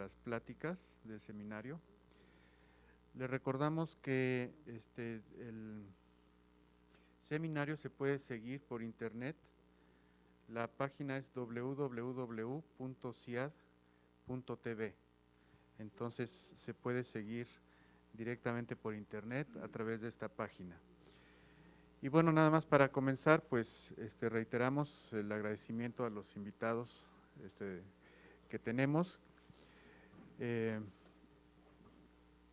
las pláticas del seminario. Les recordamos que el seminario se puede seguir por internet. La página es www.ciad.tv. Entonces se puede seguir directamente por internet a través de esta página. Y bueno, nada más para comenzar, pues reiteramos el agradecimiento a los invitados que tenemos.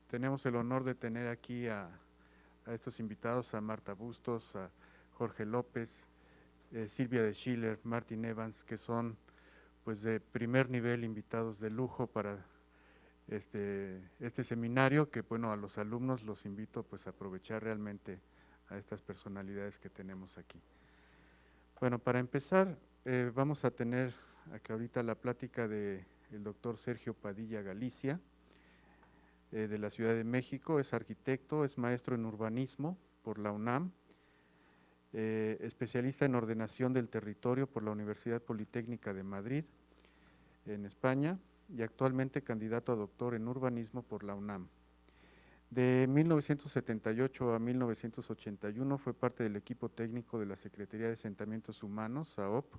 Tenemos el honor de tener aquí a estos invitados, a Marta Bustos, a Jorge López, Silvia de Schiller, Martin Evans, que son pues de primer nivel, invitados de lujo para este seminario, que bueno, a los alumnos los invito pues a aprovechar realmente a estas personalidades que tenemos aquí. Bueno, para empezar, vamos a tener aquí ahorita la plática del doctor Sergio Padilla Galicia, de la Ciudad de México. Es arquitecto, es maestro en urbanismo por la UNAM, especialista en ordenación del territorio por la Universidad Politécnica de Madrid, en España, y actualmente candidato a doctor en urbanismo por la UNAM. De 1978 a 1981 fue parte del equipo técnico de la Secretaría de Asentamientos Humanos, SAOP,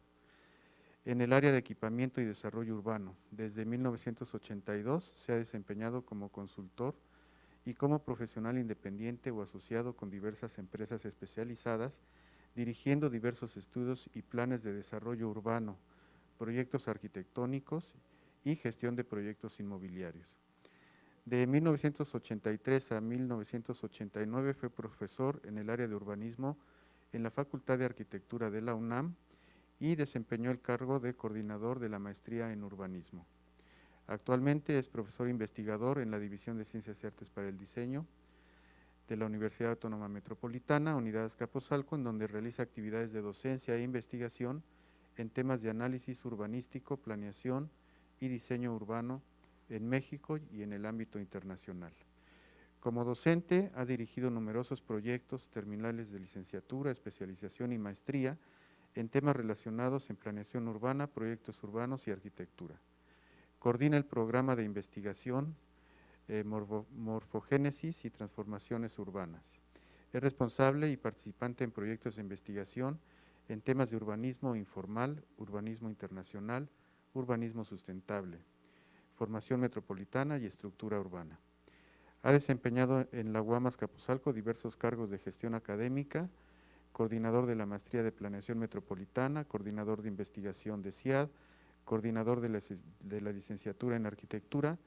en el área de equipamiento y desarrollo urbano. Desde 1982 se ha desempeñado como consultor y como profesional independiente o asociado con diversas empresas especializadas, dirigiendo diversos estudios y planes de desarrollo urbano, proyectos arquitectónicos y gestión de proyectos inmobiliarios. De 1983 a 1989 fue profesor en el área de urbanismo en la Facultad de Arquitectura de la UNAM y desempeñó el cargo de coordinador de la maestría en urbanismo. Actualmente es profesor investigador en la División de Ciencias y Artes para el Diseño de la Universidad Autónoma Metropolitana, Unidad Azcapotzalco, en donde realiza actividades de docencia e investigación en temas de análisis urbanístico, planeación y diseño urbano en México y en el ámbito internacional. Como docente ha dirigido numerosos proyectos terminales de licenciatura, especialización y maestría en temas relacionados en planeación urbana, proyectos urbanos y arquitectura. Coordina el programa de investigación Morfogénesis y Transformaciones Urbanas. Es responsable y participante en proyectos de investigación en temas de urbanismo informal, urbanismo internacional, urbanismo sustentable, formación metropolitana y estructura urbana. Ha desempeñado en la UAM Azcapotzalco diversos cargos de gestión académica, coordinador de la Maestría de Planeación Metropolitana, coordinador de investigación de CIAD, coordinador de la licenciatura en Arquitectura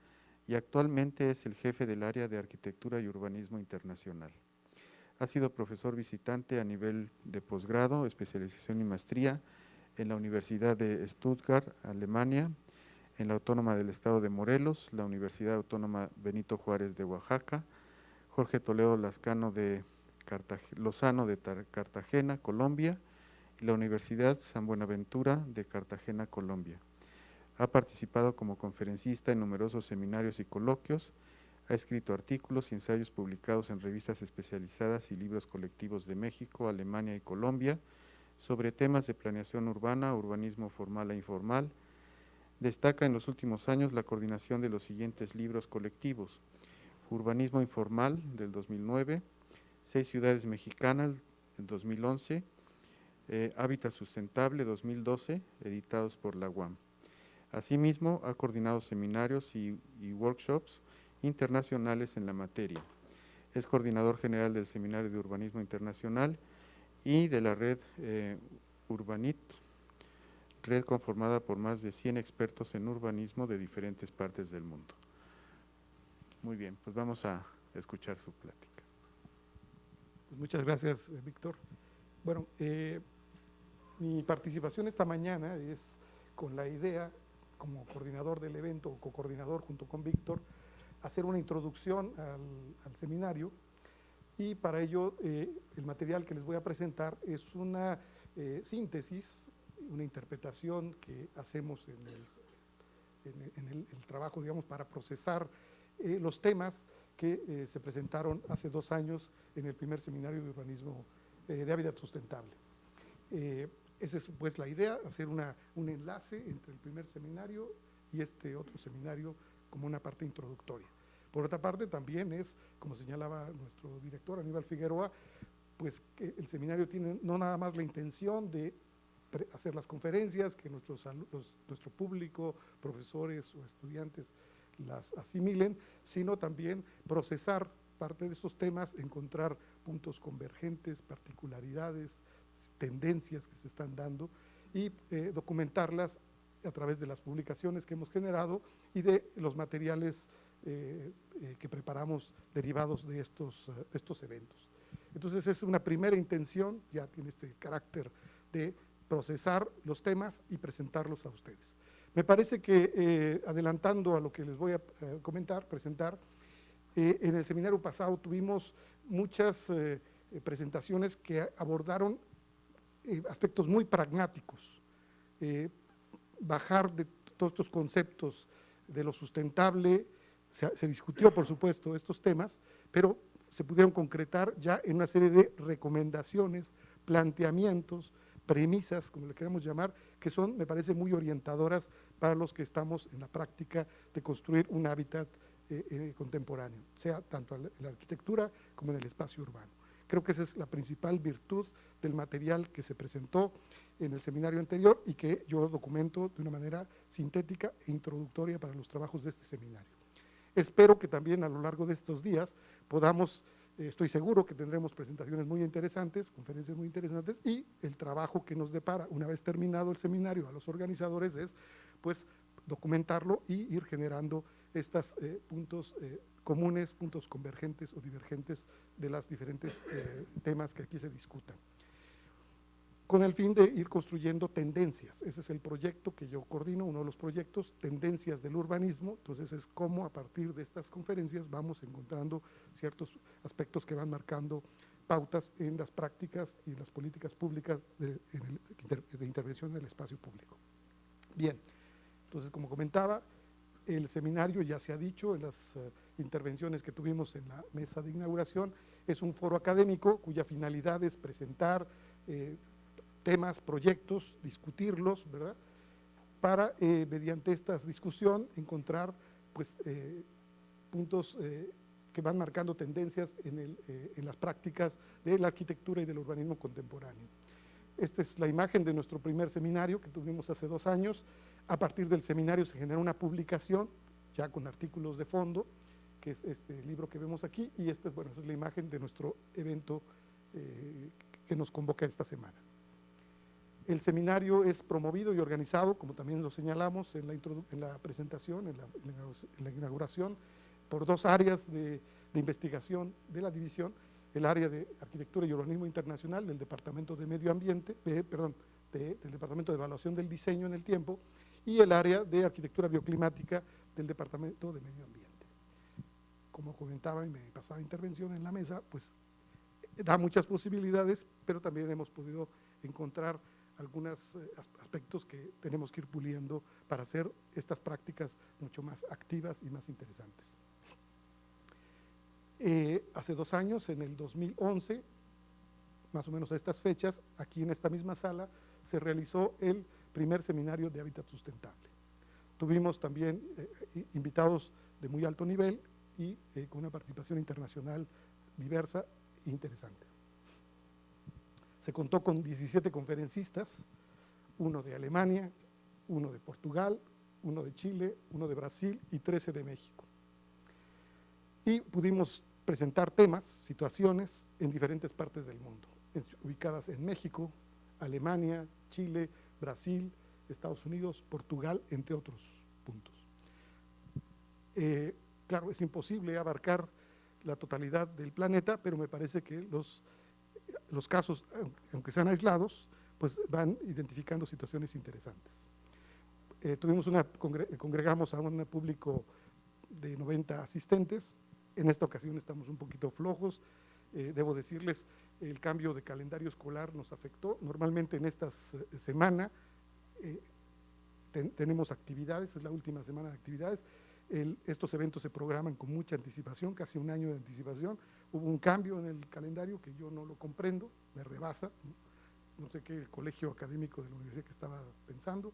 y actualmente es el jefe del área de Arquitectura y Urbanismo Internacional. Ha sido profesor visitante a nivel de posgrado, especialización y maestría en la Universidad de Stuttgart, Alemania, en la Autónoma del Estado de Morelos, la Universidad Autónoma Benito Juárez de Oaxaca, Jorge Toledo Lozano de Cartagena, Colombia, y la Universidad San Buenaventura de Cartagena, Colombia. Ha participado como conferencista en numerosos seminarios y coloquios, ha escrito artículos y ensayos publicados en revistas especializadas y libros colectivos de México, Alemania y Colombia sobre temas de planeación urbana, urbanismo formal e informal. Destaca en los últimos años la coordinación de los siguientes libros colectivos: Urbanismo Informal, del 2009, 6 ciudades mexicanas, del 2011, Hábitat Sustentable, 2012, editados por la UAM. Asimismo, ha coordinado seminarios y workshops internacionales en la materia. Es coordinador general del Seminario de Urbanismo Internacional y de la red Urbanit, red conformada por más de 100 expertos en urbanismo de diferentes partes del mundo. Muy bien, pues vamos a escuchar su plática. Pues muchas gracias, Víctor. Bueno, mi participación esta mañana es con la idea, como coordinador del evento, o co-coordinador junto con Víctor, hacer una introducción al seminario, y para ello el material que les voy a presentar es una síntesis, una interpretación que hacemos en el trabajo, digamos, para procesar los temas que se presentaron hace 2 años en el primer seminario de urbanismo de hábitat sustentable. Esa es pues la idea, hacer un enlace entre el primer seminario y este otro seminario como una parte introductoria. Por otra parte, también es, como señalaba nuestro director Aníbal Figueroa, pues que el seminario tiene no nada más la intención de hacer las conferencias, que nuestro público, profesores o estudiantes las asimilen, sino también procesar parte de esos temas, encontrar puntos convergentes, particularidades, tendencias que se están dando y documentarlas a través de las publicaciones que hemos generado y de los materiales que preparamos derivados de estos eventos. Entonces es una primera intención, ya tiene este carácter de procesar los temas y presentarlos a ustedes. Me parece que, adelantando a lo que les voy a presentar, en el seminario pasado tuvimos muchas presentaciones que abordaron aspectos muy pragmáticos, bajar de todos estos conceptos de lo sustentable, se discutió por supuesto estos temas, pero se pudieron concretar ya en una serie de recomendaciones, planteamientos, premisas, como le queramos llamar, que son, me parece, muy orientadoras para los que estamos en la práctica de construir un hábitat contemporáneo, sea tanto en la arquitectura como en el espacio urbano. Creo que esa es la principal virtud del material que se presentó en el seminario anterior y que yo documento de una manera sintética e introductoria para los trabajos de este seminario. Espero que también a lo largo de estos días podamos, estoy seguro que tendremos presentaciones muy interesantes, conferencias muy interesantes, y el trabajo que nos depara una vez terminado el seminario a los organizadores es pues documentarlo y ir generando estos puntos comunes, puntos convergentes o divergentes de los diferentes temas que aquí se discutan, con el fin de ir construyendo tendencias. Ese es el proyecto que yo coordino, uno de los proyectos, tendencias del urbanismo. Entonces es cómo a partir de estas conferencias vamos encontrando ciertos aspectos que van marcando pautas en las prácticas y las políticas públicas de intervención en el espacio público. Bien, entonces como comentaba, el seminario, ya se ha dicho en las intervenciones que tuvimos en la mesa de inauguración, es un foro académico cuya finalidad es presentar temas, proyectos, discutirlos, ¿verdad? Para, mediante esta discusión, encontrar pues, puntos que van marcando tendencias en las prácticas de la arquitectura y del urbanismo contemporáneo. Esta es la imagen de nuestro primer seminario que tuvimos hace 2 años. A partir del seminario se generó una publicación, ya con artículos de fondo, que es este libro que vemos aquí, y esta es la imagen de nuestro evento que nos convoca esta semana. El seminario es promovido y organizado, como también lo señalamos en la presentación, en la inauguración, por 2 áreas de investigación de la división, el área de Arquitectura y Urbanismo Internacional del Departamento de Medio Ambiente, del Departamento de Evaluación del Diseño en el Tiempo, y el área de Arquitectura Bioclimática del Departamento de Medio Ambiente. Como comentaba en mi pasada intervención en la mesa, pues da muchas posibilidades, pero también hemos podido encontrar algunos aspectos que tenemos que ir puliendo para hacer estas prácticas mucho más activas y más interesantes. Hace 2 años, en el 2011, más o menos a estas fechas, aquí en esta misma sala, se realizó el primer seminario de hábitat sustentable. Tuvimos también invitados de muy alto nivel y con una participación internacional diversa e interesante. Se contó con 17 conferencistas, 1 de Alemania, 1 de Portugal, 1 de Chile, 1 de Brasil y 13 de México. Y pudimos presentar temas, situaciones en diferentes partes del mundo, ubicadas en México, Alemania, Chile, Brasil, Estados Unidos, Portugal, entre otros puntos. Claro, es imposible abarcar la totalidad del planeta, pero me parece que los casos, aunque sean aislados, pues van identificando situaciones interesantes. Congregamos a un público de 90 asistentes. En esta ocasión estamos un poquito flojos. Debo decirles, el cambio de calendario escolar nos afectó. Normalmente en esta semana tenemos actividades, es la última semana de actividades. Estos eventos se programan con mucha anticipación, casi 1 año de anticipación. Hubo un cambio en el calendario que yo no lo comprendo, me rebasa, no sé qué el colegio académico de la universidad que estaba pensando,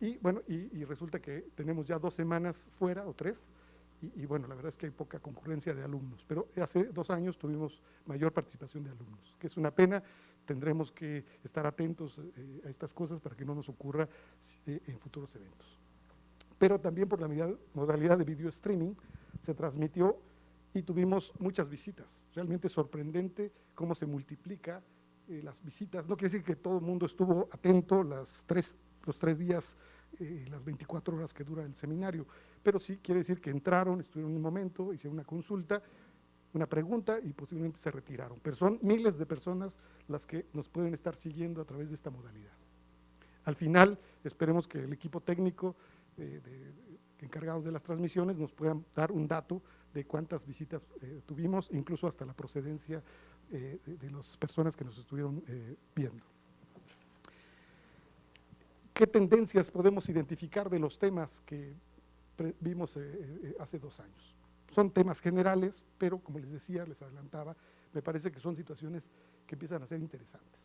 Y bueno, y resulta que tenemos ya 2 semanas fuera o 3, y bueno, la verdad es que hay poca concurrencia de alumnos, pero hace 2 años tuvimos mayor participación de alumnos, que es una pena. Tendremos que estar atentos a estas cosas para que no nos ocurra en futuros eventos. Pero también por la modalidad de video streaming se transmitió y tuvimos muchas visitas. Realmente sorprendente cómo se multiplica las visitas. No quiere decir que todo el mundo estuvo atento los 3 días, las 24 horas que dura el seminario, pero sí quiere decir que entraron, estuvieron un momento, hicieron una consulta, una pregunta y posiblemente se retiraron. Pero son miles de personas las que nos pueden estar siguiendo a través de esta modalidad. Al final, esperemos que el equipo técnico encargado de las transmisiones nos puedan dar un dato de cuántas visitas tuvimos, incluso hasta la procedencia de las personas que nos estuvieron viendo. ¿Qué tendencias podemos identificar de los temas que vimos hace 2 años? Son temas generales, pero como les decía, les adelantaba, me parece que son situaciones que empiezan a ser interesantes.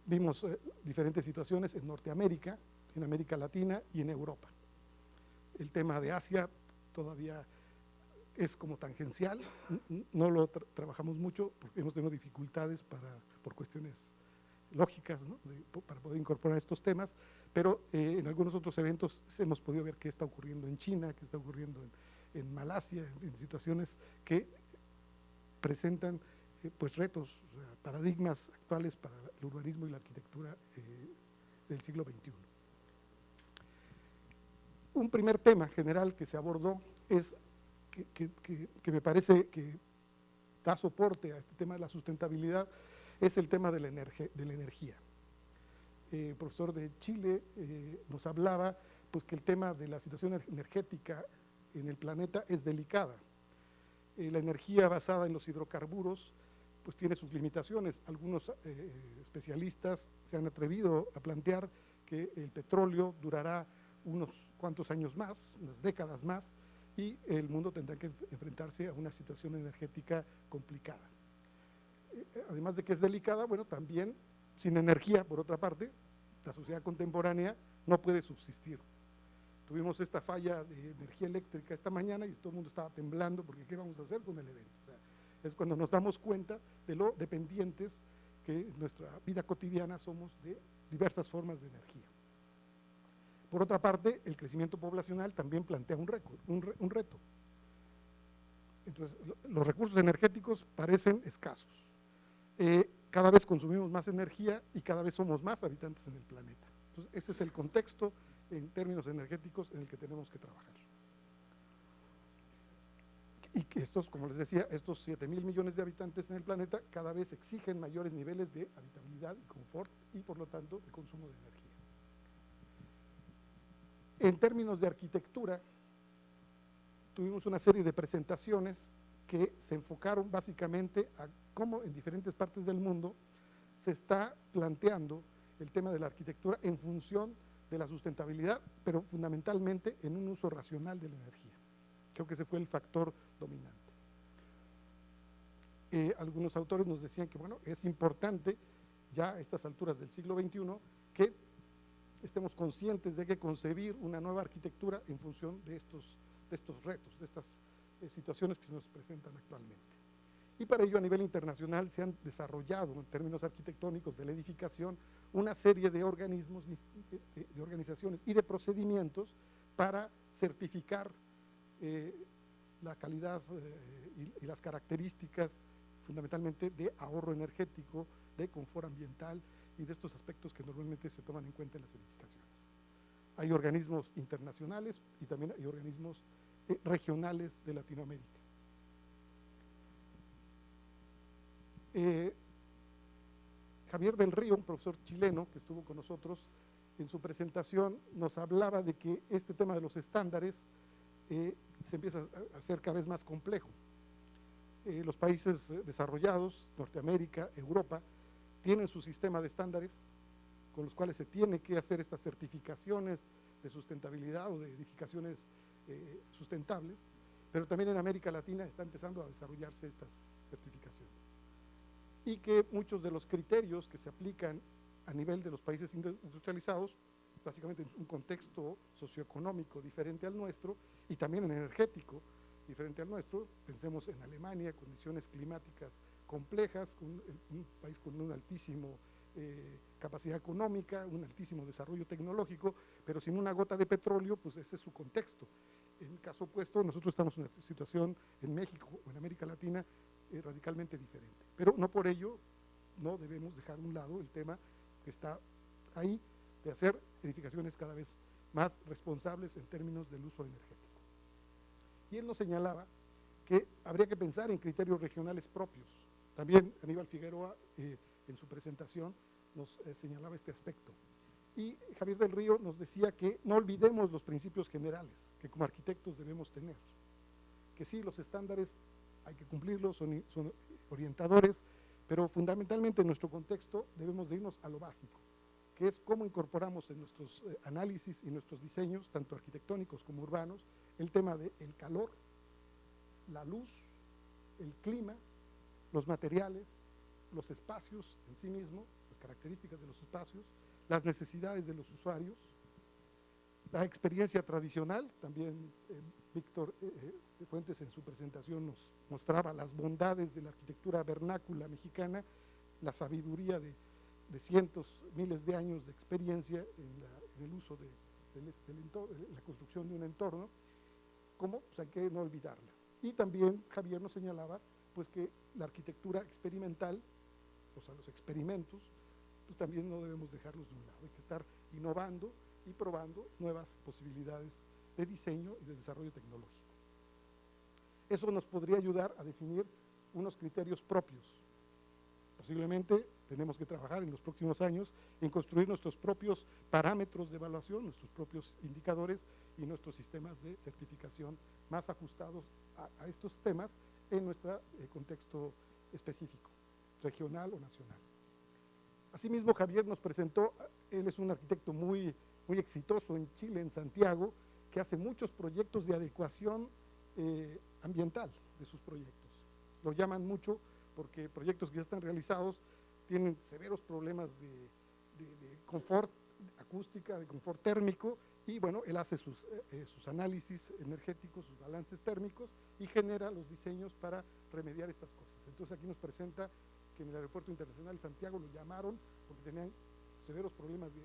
Vimos diferentes situaciones en Norteamérica, en América Latina y en Europa. El tema de Asia todavía es como tangencial, no lo trabajamos mucho porque hemos tenido dificultades por cuestiones lógicas, ¿no? Para poder incorporar estos temas, pero en algunos otros eventos hemos podido ver qué está ocurriendo en China, qué está ocurriendo en Malasia, en situaciones que presentan pues retos, o sea, paradigmas actuales para el urbanismo y la arquitectura del siglo XXI. Un primer tema general que se abordó es que me parece que da soporte a este tema de la sustentabilidad, es el tema de la energía. El profesor de Chile nos hablaba pues, que el tema de la situación energética en el planeta es delicada. La energía basada en los hidrocarburos pues, tiene sus limitaciones. Algunos especialistas se han atrevido a plantear que el petróleo durará unos cuantos años más, unas décadas más, y el mundo tendrá que enfrentarse a una situación energética complicada. Además de que es delicada, bueno, también sin energía, por otra parte, la sociedad contemporánea no puede subsistir. Tuvimos esta falla de energía eléctrica esta mañana y todo el mundo estaba temblando porque ¿qué vamos a hacer con el evento? O sea, es cuando nos damos cuenta de lo dependientes que en nuestra vida cotidiana somos de diversas formas de energía. Por otra parte, el crecimiento poblacional también plantea un reto. Entonces, los recursos energéticos parecen escasos. Cada vez consumimos más energía y cada vez somos más habitantes en el planeta. Entonces, ese es el contexto en términos energéticos en el que tenemos que trabajar. Y que estos, como les decía, estos 7,000 millones de habitantes en el planeta cada vez exigen mayores niveles de habitabilidad y confort y por lo tanto de consumo de energía. En términos de arquitectura, tuvimos una serie de presentaciones que se enfocaron básicamente a cómo en diferentes partes del mundo se está planteando el tema de la arquitectura en función de la sustentabilidad, pero fundamentalmente en un uso racional de la energía. Creo que ese fue el factor dominante. Algunos autores nos decían que, bueno, es importante ya a estas alturas del siglo XXI que estemos conscientes de que concebir una nueva arquitectura en función de estos retos, de estas situaciones que se nos presentan actualmente. Y para ello a nivel internacional se han desarrollado en términos arquitectónicos de la edificación una serie de organismos, de organizaciones y de procedimientos para certificar la calidad y las características fundamentalmente de ahorro energético, de confort ambiental y de estos aspectos que normalmente se toman en cuenta en las edificaciones. Hay organismos internacionales y también hay organismos regionales de Latinoamérica. Javier del Río, un profesor chileno que estuvo con nosotros, en su presentación nos hablaba de que este tema de los estándares se empieza a hacer cada vez más complejo. Los países desarrollados, Norteamérica, Europa, tienen su sistema de estándares con los cuales se tiene que hacer estas certificaciones de sustentabilidad o de edificaciones sustentables, pero también en América Latina está empezando a desarrollarse estas certificaciones. Y que muchos de los criterios que se aplican a nivel de los países industrializados, básicamente en un contexto socioeconómico diferente al nuestro y también energético diferente al nuestro. Pensemos en Alemania, condiciones climáticas complejas, un país con una altísima capacidad económica, un altísimo desarrollo tecnológico, pero sin una gota de petróleo, pues ese es su contexto. En caso opuesto, nosotros estamos en una situación en México o en América Latina radicalmente diferente, pero no por ello no debemos dejar a un lado el tema que está ahí, de hacer edificaciones cada vez más responsables en términos del uso energético. Y él nos señalaba que habría que pensar en criterios regionales propios. También Aníbal Figueroa, en su presentación, nos señalaba este aspecto. Y Javier del Río nos decía que no olvidemos los principios generales que como arquitectos debemos tener, que sí, los estándares hay que cumplirlos, son orientadores, pero fundamentalmente en nuestro contexto debemos de irnos a lo básico, que es cómo incorporamos en nuestros análisis y nuestros diseños, tanto arquitectónicos como urbanos, el tema del calor, la luz, el clima, los materiales, los espacios en sí mismos, las características de los espacios, las necesidades de los usuarios, la experiencia tradicional. También Víctor Fuentes en su presentación nos mostraba las bondades de la arquitectura vernácula mexicana, la sabiduría de cientos, miles de años de experiencia en el uso de la construcción de un entorno, como pues hay que no olvidarla. Y también Javier nos señalaba pues que la arquitectura experimental, o sea, los experimentos, pues también no debemos dejarlos de un lado, hay que estar innovando y probando nuevas posibilidades de diseño y de desarrollo tecnológico. Eso nos podría ayudar a definir unos criterios propios. Posiblemente tenemos que trabajar en los próximos años en construir nuestros propios parámetros de evaluación, nuestros propios indicadores y nuestros sistemas de certificación más ajustados a estos temas en nuestro contexto específico, regional o nacional. Asimismo, Javier nos presentó, él es un arquitecto muy exitoso en Chile, en Santiago, que hace muchos proyectos de adecuación ambiental de sus proyectos. Lo llaman mucho porque proyectos que ya están realizados tienen severos problemas de confort acústica, de confort térmico, y bueno, él hace sus análisis energéticos, sus balances térmicos y genera los diseños para remediar estas cosas. Entonces aquí nos presenta que en el Aeropuerto Internacional de Santiago lo llamaron porque tenían severos problemas de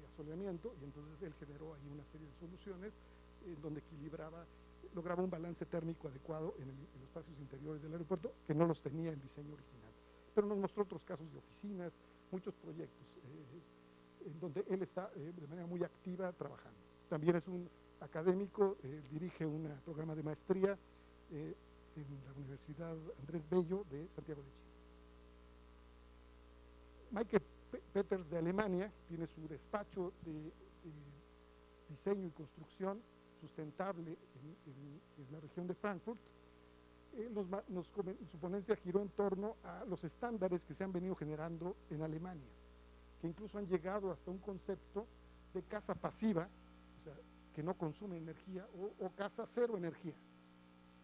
asoleamiento, y entonces él generó ahí una serie de soluciones en donde lograba un balance térmico adecuado en los espacios interiores del aeropuerto, que no los tenía el diseño original. Pero nos mostró otros casos de oficinas, muchos proyectos en donde él está de manera muy activa trabajando. También es un académico, dirige un programa de maestría en la Universidad Andrés Bello de Santiago de Chile. Michael Peters de Alemania tiene su despacho de diseño y construcción sustentable en la región de Frankfurt. Su ponencia giró en torno a los estándares que se han venido generando en Alemania, que incluso han llegado hasta un concepto de casa pasiva, o sea, que no consume energía, o casa cero energía.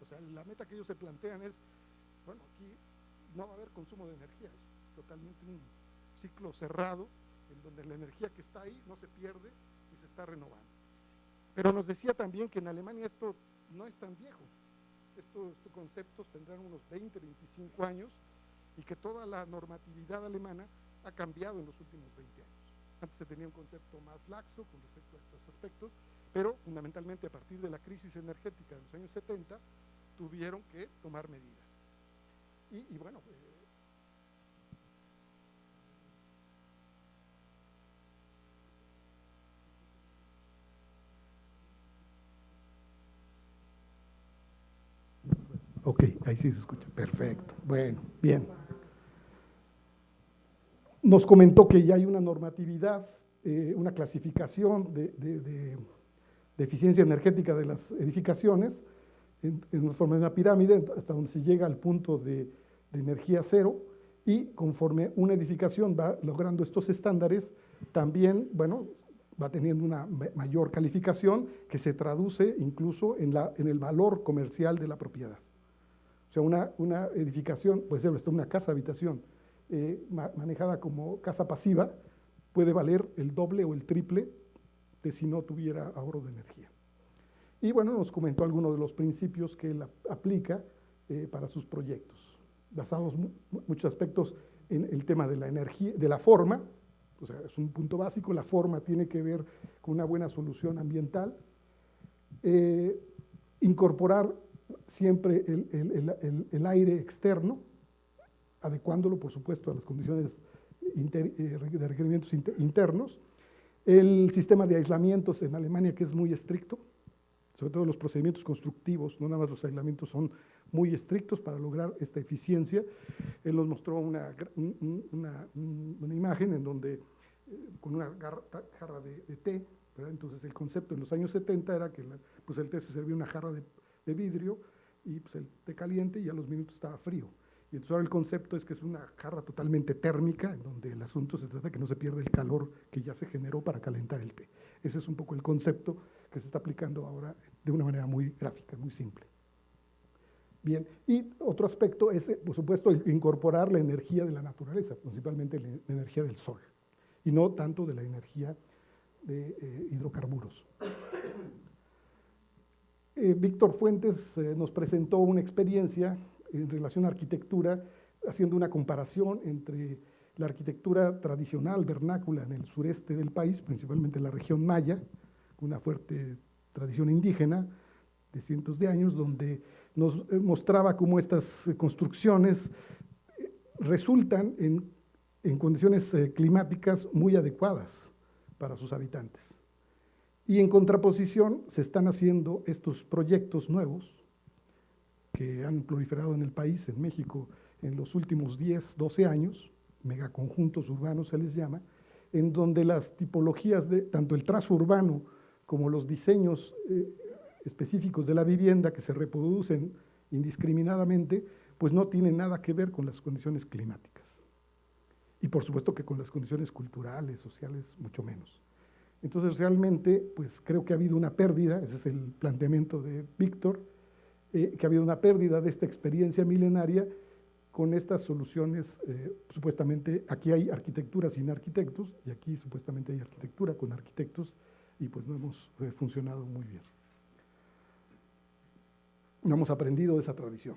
O sea, la meta que ellos se plantean es, bueno, aquí no va a haber consumo de energía, es totalmente un ciclo cerrado, en donde la energía que está ahí no se pierde y se está renovando. Pero nos decía también que en Alemania esto no es tan viejo, estos conceptos tendrán unos 20, 25 años, y que toda la normatividad alemana ha cambiado en los últimos 20 años. Antes se tenía un concepto más laxo con respecto a estos aspectos, pero fundamentalmente a partir de la crisis energética de los años 70 tuvieron que tomar medidas. Y bueno, ok, ahí sí se escucha, perfecto, bueno, bien. Nos comentó que ya hay una normatividad, una clasificación de eficiencia energética de las edificaciones en forma de una pirámide hasta donde se llega al punto de energía cero, y conforme una edificación va logrando estos estándares, también, bueno, va teniendo una mayor calificación que se traduce incluso en el valor comercial de la propiedad. O sea, una edificación, puede ser una casa habitación, manejada como casa pasiva, puede valer el doble o el triple de si no tuviera ahorro de energía. Y bueno, nos comentó algunos de los principios que él aplica para sus proyectos, basados muchos aspectos en el tema de la energía, de la forma, o sea, es un punto básico, la forma tiene que ver con una buena solución ambiental, incorporar siempre el aire externo, adecuándolo, por supuesto, a las condiciones de requerimientos internos, el sistema de aislamientos en Alemania, que es muy estricto, sobre todo los procedimientos constructivos, no nada más los aislamientos son muy estrictos para lograr esta eficiencia. Él nos mostró una imagen en donde, con una jarra de té, ¿verdad? Entonces el concepto en los años 70 era que pues el té se servía en una jarra de vidrio y pues el té caliente y a los minutos estaba frío. Y entonces ahora el concepto es que es una jarra totalmente térmica, en donde el asunto se trata de que no se pierda el calor que ya se generó para calentar el té. Ese es un poco el concepto que se está aplicando ahora de una manera muy gráfica, muy simple. Bien, y otro aspecto es, por supuesto, incorporar la energía de la naturaleza, principalmente la energía del sol, y no tanto de la energía de hidrocarburos. Víctor Fuentes nos presentó una experiencia en relación a arquitectura, haciendo una comparación entre la arquitectura tradicional, vernácula, en el sureste del país, principalmente en la región maya, una fuerte tradición indígena de cientos de años, donde nos mostraba cómo estas construcciones resultan en condiciones climáticas muy adecuadas para sus habitantes. Y en contraposición se están haciendo estos proyectos nuevos que han proliferado en el país, en México, en los últimos 10, 12 años, megaconjuntos urbanos se les llama, en donde las tipologías de tanto el trazo urbano como los diseños específicos de la vivienda que se reproducen indiscriminadamente, pues no tienen nada que ver con las condiciones climáticas. Y por supuesto que con las condiciones culturales, sociales, mucho menos. Entonces realmente, pues creo que ha habido una pérdida, ese es el planteamiento de Víctor, que ha habido una pérdida de esta experiencia milenaria con estas soluciones, supuestamente, aquí hay arquitectura sin arquitectos, y aquí supuestamente hay arquitectura con arquitectos, y pues no hemos funcionado muy bien. No hemos aprendido de esa tradición.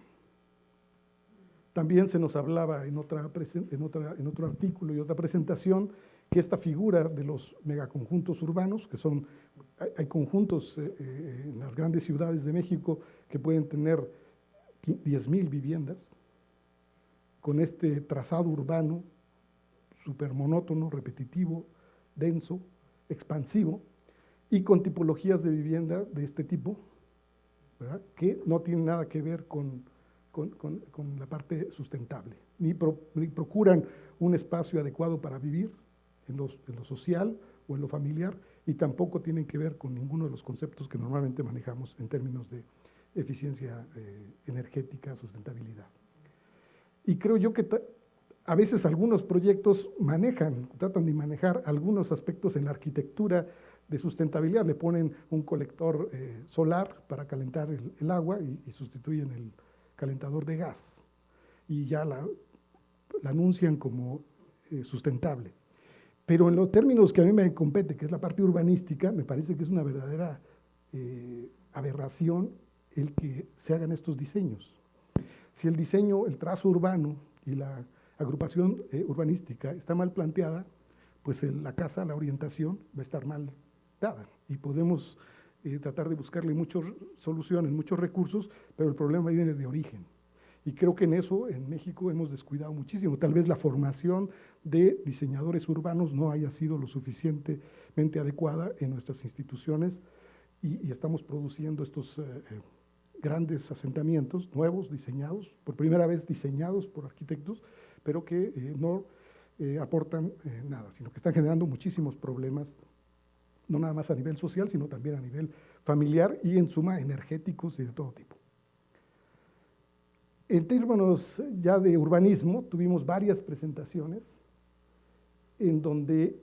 También se nos hablaba en otro artículo y otra presentación que esta figura de los megaconjuntos urbanos, que son, hay conjuntos en las grandes ciudades de México que pueden tener 10,000 viviendas, con este trazado urbano súper monótono, repetitivo, denso, expansivo, y con tipologías de vivienda de este tipo, ¿verdad? Que no tienen nada que ver con la parte sustentable, ni procuran un espacio adecuado para vivir en lo social o en lo familiar, y tampoco tienen que ver con ninguno de los conceptos que normalmente manejamos en términos de eficiencia energética, sustentabilidad. Y creo yo que a veces algunos proyectos tratan de manejar algunos aspectos en la arquitectura de sustentabilidad, le ponen un colector solar para calentar el agua y sustituyen el calentador de gas, y ya la anuncian como sustentable. Pero en los términos que a mí me compete, que es la parte urbanística, me parece que es una verdadera aberración el que se hagan estos diseños. Si el diseño, el trazo urbano y la agrupación urbanística está mal planteada, pues la casa, la orientación va a estar mal dada, y podemos tratar de buscarle muchas soluciones, muchos recursos, pero el problema viene de origen. Y creo que en eso, en México, hemos descuidado muchísimo. Tal vez la formación de diseñadores urbanos no haya sido lo suficientemente adecuada en nuestras instituciones, y estamos produciendo estos grandes asentamientos nuevos, diseñados, por primera vez diseñados por arquitectos, pero que no aportan nada, sino que están generando muchísimos problemas, no nada más a nivel social, sino también a nivel familiar y, en suma, energéticos y de todo tipo. En términos ya de urbanismo, tuvimos varias presentaciones en donde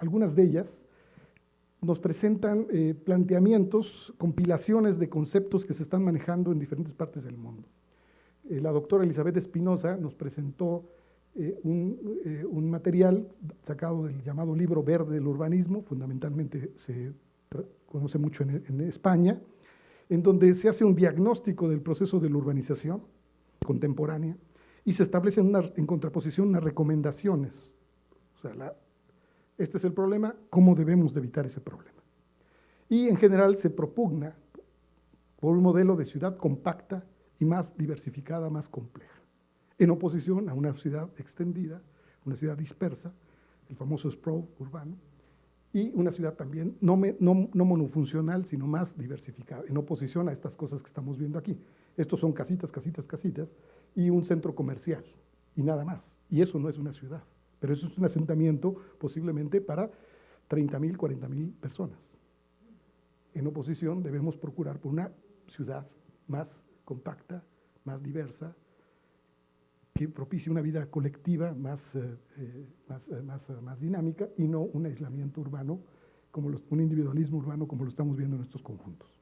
algunas de ellas nos presentan planteamientos, compilaciones de conceptos que se están manejando en diferentes partes del mundo. La doctora Elizabeth Espinosa nos presentó un material sacado del llamado Libro Verde del Urbanismo, fundamentalmente se conoce mucho en España, en donde se hace un diagnóstico del proceso de la urbanización contemporánea y se establecen en contraposición unas recomendaciones. O sea, este es el problema, ¿cómo debemos de evitar ese problema? Y en general se propugna por un modelo de ciudad compacta y más diversificada, más compleja, en oposición a una ciudad extendida, una ciudad dispersa, el famoso sprawl urbano, y una ciudad también no monofuncional, sino más diversificada, en oposición a estas cosas que estamos viendo aquí. Estos son casitas, casitas, casitas, y un centro comercial, y nada más. Y eso no es una ciudad, pero eso es un asentamiento posiblemente para 30,000, 40,000 personas. En oposición debemos procurar por una ciudad más compacta, más diversa, que propicie una vida colectiva más dinámica y no un aislamiento urbano, un individualismo urbano como lo estamos viendo en estos conjuntos.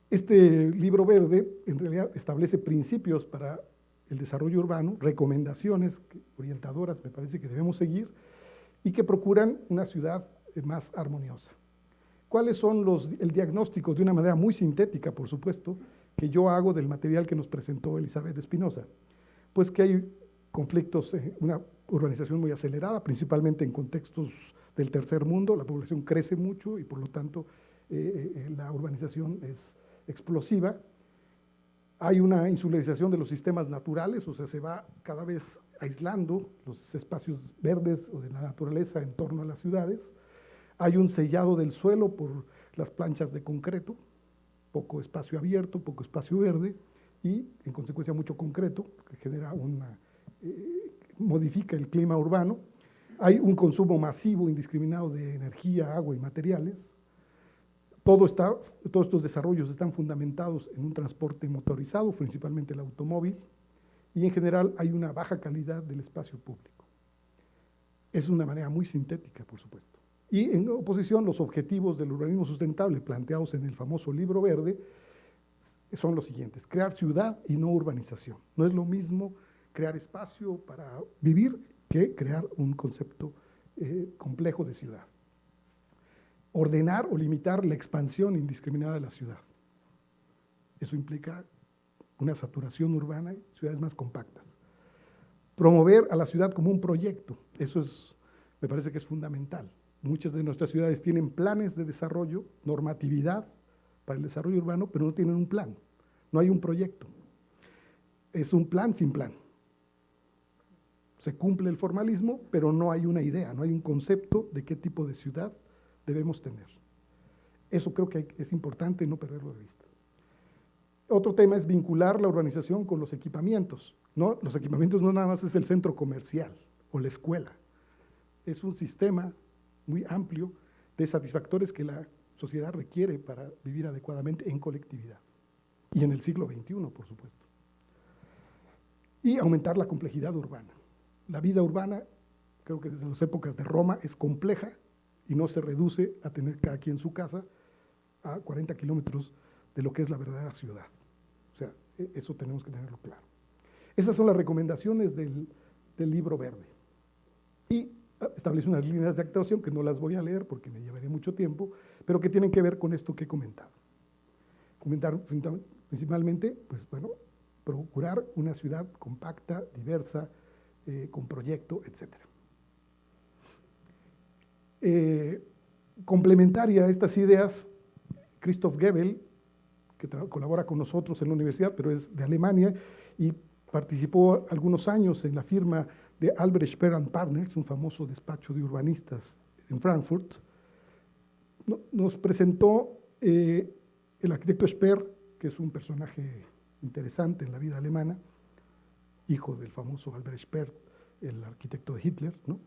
Este libro verde en realidad establece principios para el desarrollo urbano, recomendaciones orientadoras me parece que debemos seguir y que procuran una ciudad más armoniosa. ¿Cuáles son el diagnóstico de una manera muy sintética, por supuesto, que yo hago del material que nos presentó Elizabeth Espinosa? Pues que hay conflictos, una urbanización muy acelerada, principalmente en contextos del tercer mundo, la población crece mucho y por lo tanto la urbanización es explosiva. Hay una insularización de los sistemas naturales, o sea, se va cada vez aislando los espacios verdes o de la naturaleza en torno a las ciudades. Hay un sellado del suelo por las planchas de concreto, poco espacio abierto, poco espacio verde y en consecuencia mucho concreto que genera modifica el clima urbano. Hay un consumo masivo, indiscriminado de energía, agua y materiales. Todos estos desarrollos están fundamentados en un transporte motorizado, principalmente el automóvil, y en general hay una baja calidad del espacio público. Es una manera muy sintética, por supuesto. Y en oposición, los objetivos del urbanismo sustentable planteados en el famoso Libro Verde son los siguientes: crear ciudad y no urbanización. No es lo mismo crear espacio para vivir que crear un concepto complejo de ciudad. Ordenar o limitar la expansión indiscriminada de la ciudad. Eso implica una saturación urbana y ciudades más compactas. Promover a la ciudad como un proyecto, eso me parece que es fundamental. Muchas de nuestras ciudades tienen planes de desarrollo, normatividad para el desarrollo urbano, pero no tienen un plan, no hay un proyecto. Es un plan sin plan. Se cumple el formalismo, pero no hay una idea, no hay un concepto de qué tipo de ciudad debemos tener. Eso creo que es importante no perderlo de vista. Otro tema es vincular la urbanización con los equipamientos. ¿No? Los equipamientos no nada más es el centro comercial o la escuela. Es un sistema muy amplio de satisfactores que la sociedad requiere para vivir adecuadamente en colectividad. Y en el siglo XXI, por supuesto. Y aumentar la complejidad urbana. La vida urbana, creo que desde las épocas de Roma, es compleja y no se reduce a tener cada quien su casa a 40 kilómetros de lo que es la verdadera ciudad. O sea, eso tenemos que tenerlo claro. Esas son las recomendaciones del Libro Verde. Y establece unas líneas de actuación que no las voy a leer porque me llevaría mucho tiempo, pero que tienen que ver con esto que he comentado. Comentar principalmente, pues bueno, procurar una ciudad compacta, diversa, con proyecto, etc. Complementaria a estas ideas, Christoph Goebbels, que colabora con nosotros en la universidad, pero es de Alemania, y participó algunos años en la firma de Albrecht Speer & Partners, un famoso despacho de urbanistas en Frankfurt. Nos presentó el arquitecto Speer, que es un personaje interesante en la vida alemana, hijo del famoso Albrecht Speer, el arquitecto de Hitler, ¿no?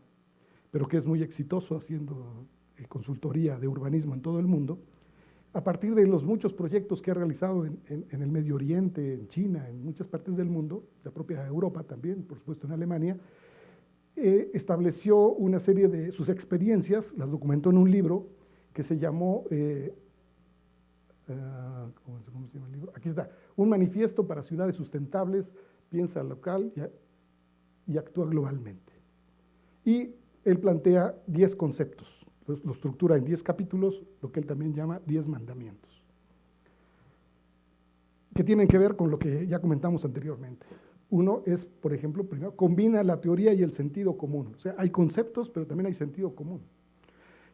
Pero que es muy exitoso haciendo consultoría de urbanismo en todo el mundo. A partir de los muchos proyectos que ha realizado en el Medio Oriente, en China, en muchas partes del mundo, la propia Europa también, por supuesto en Alemania, estableció una serie de sus experiencias, las documentó en un libro que se llamó, ¿cómo se llama el libro? Aquí está, Un manifiesto para ciudades sustentables, piensa local y actúa globalmente. Y él plantea 10 conceptos, lo estructura en 10 capítulos, lo que él también llama 10 mandamientos, que tienen que ver con lo que ya comentamos anteriormente. Uno es, por ejemplo, primero, combina la teoría y el sentido común. O sea, hay conceptos, pero también hay sentido común.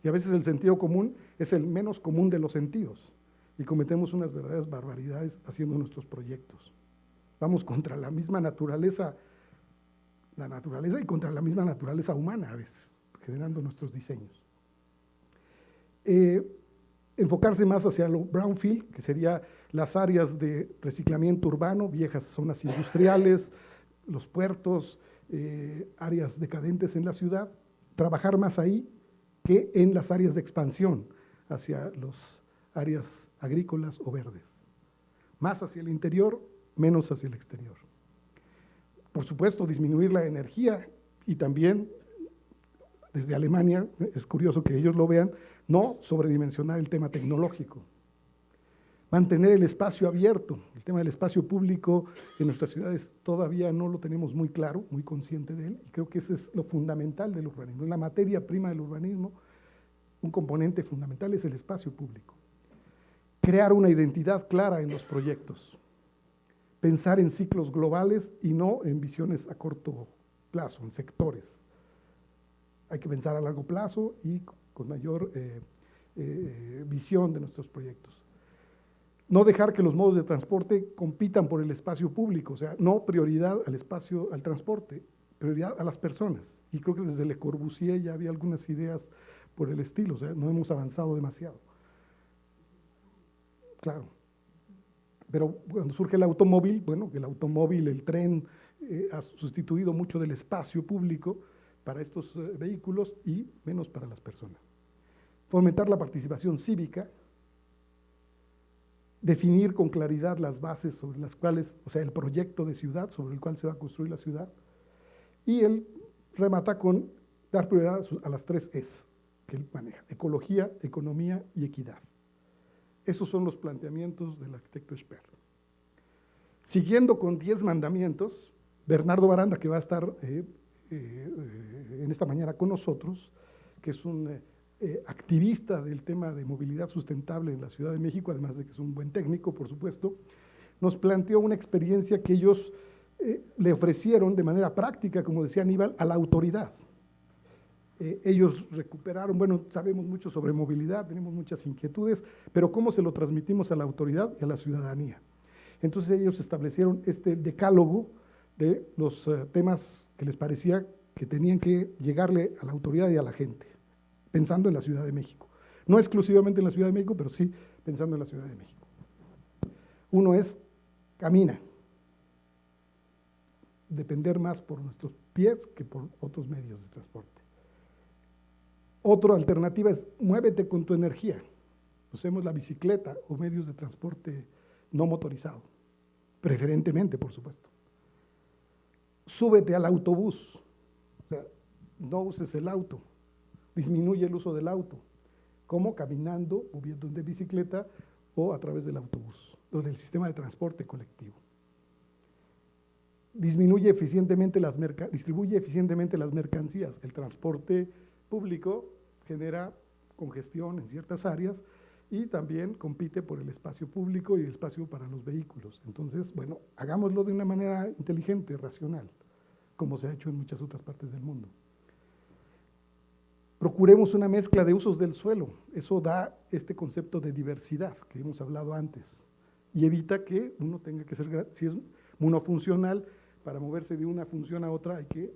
Y a veces el sentido común es el menos común de los sentidos. Y cometemos unas verdaderas barbaridades haciendo nuestros proyectos. Vamos contra la misma naturaleza, y contra la misma naturaleza humana a veces, generando nuestros diseños. Enfocarse más hacia lo brownfield, que sería las áreas de reciclamiento urbano, viejas zonas industriales, los puertos, áreas decadentes en la ciudad, trabajar más ahí que en las áreas de expansión hacia las áreas agrícolas o verdes. Más hacia el interior, menos hacia el exterior. Por supuesto, disminuir la energía y también, desde Alemania, es curioso que ellos lo vean, no sobredimensionar el tema tecnológico. Mantener el espacio abierto, el tema del espacio público en nuestras ciudades todavía no lo tenemos muy claro, muy consciente de él, y creo que ese es lo fundamental del urbanismo. La materia prima del urbanismo, un componente fundamental es el espacio público. Crear una identidad clara en los proyectos. Pensar en ciclos globales y no en visiones a corto plazo, en sectores. Hay que pensar a largo plazo y con mayor visión de nuestros proyectos. No dejar que los modos de transporte compitan por el espacio público, o sea, no prioridad al espacio, al transporte, prioridad a las personas. Y creo que desde Le Corbusier ya había algunas ideas por el estilo, o sea, no hemos avanzado demasiado. Claro. Pero cuando surge el automóvil, bueno, el automóvil, el tren, ha sustituido mucho del espacio público para estos vehículos y menos para las personas. Fomentar la participación cívica, definir con claridad las bases sobre las cuales, o sea, el proyecto de ciudad sobre el cual se va a construir la ciudad, y él remata con dar prioridad a las 3 Es que él maneja: ecología, economía y equidad. Esos son los planteamientos del arquitecto Sperr. Siguiendo con 10 mandamientos, Bernardo Baranda, que va a estar en esta mañana con nosotros, que es un activista del tema de movilidad sustentable en la Ciudad de México, además de que es un buen técnico, por supuesto, nos planteó una experiencia que ellos le ofrecieron de manera práctica, como decía Aníbal, a la autoridad. Ellos recuperaron, bueno, sabemos mucho sobre movilidad, tenemos muchas inquietudes, pero ¿cómo se lo transmitimos a la autoridad y a la ciudadanía? Entonces ellos establecieron este decálogo de los temas que les parecía que tenían que llegarle a la autoridad y a la gente, pensando en la Ciudad de México. No exclusivamente en la Ciudad de México, pero sí pensando en la Ciudad de México. Uno es, camina. Depender más por nuestros pies que por otros medios de transporte. Otra alternativa es, muévete con tu energía. Usemos la bicicleta o medios de transporte no motorizado, preferentemente, por supuesto. Súbete al autobús, o sea, no uses el auto, disminuye el uso del auto, como caminando o viendo de bicicleta o a través del autobús o del sistema de transporte colectivo. Distribuye eficientemente las mercancías. El transporte público genera congestión en ciertas áreas y también compite por el espacio público y el espacio para los vehículos. Entonces, bueno, hagámoslo de una manera inteligente, racional, como se ha hecho en muchas otras partes del mundo. Procuremos una mezcla de usos del suelo. Eso da este concepto de diversidad que hemos hablado antes y evita que uno tenga que ser, si es monofuncional, para moverse de una función a otra hay que